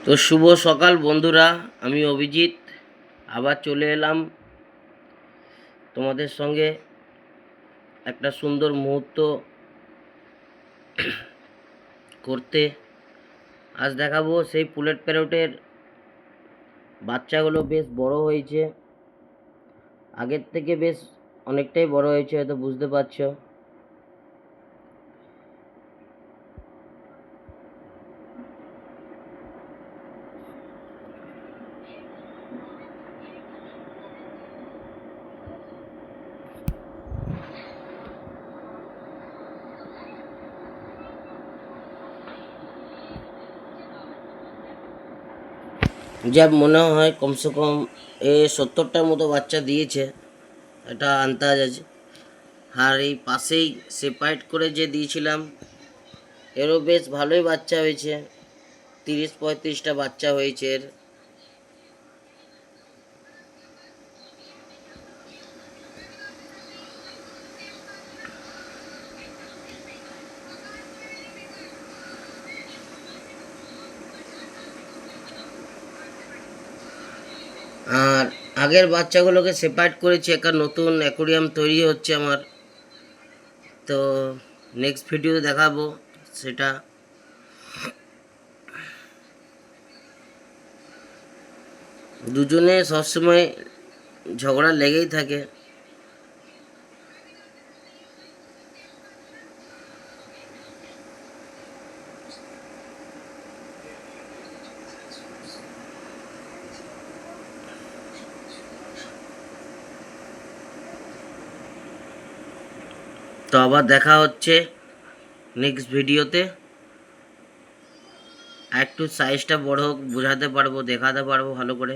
তো শুভ সকাল বন্ধুরা, আমি অভিজিৎ আবার চলে এলাম তোমাদের সঙ্গে একটা সুন্দর মুহূর্ত করতে। আজ দেখাবো সেই পুলেট প্যারটের বাচ্চাগুলো বেশ বড় হয়েছে, আগের থেকে বেশ অনেকটাই বড় হয়েছে, হয়তো বুঝতে পারছো। যা মনে হয় কমসে কম 70টার মতো বাচ্চা দিয়েছে, এটা আন্দাজ আছে। আর এই পাশেই সেপারেট করে যে দিয়েছিলাম, এরও বেশ ভালোই বাচ্চা হয়েছে, 30-35টা বাচ্চা হয়েছে এর। আর আগের বাচ্চাগুলোকে সেপারেট করেছি, একটা নতুন অ্যাকোরিয়াম তৈরি হচ্ছে আমার, তো নেক্সট ভিডিওতে দেখাবো সেটা। দুজনে সবসময় ঝগড়া লেগেই থাকে। তো আবার দেখা হচ্ছে নেক্সট ভিডিওতে। একটু সাইজটা বড় হোক, বোঝাতে পারবো, দেখাতে পারবো ভালো করে।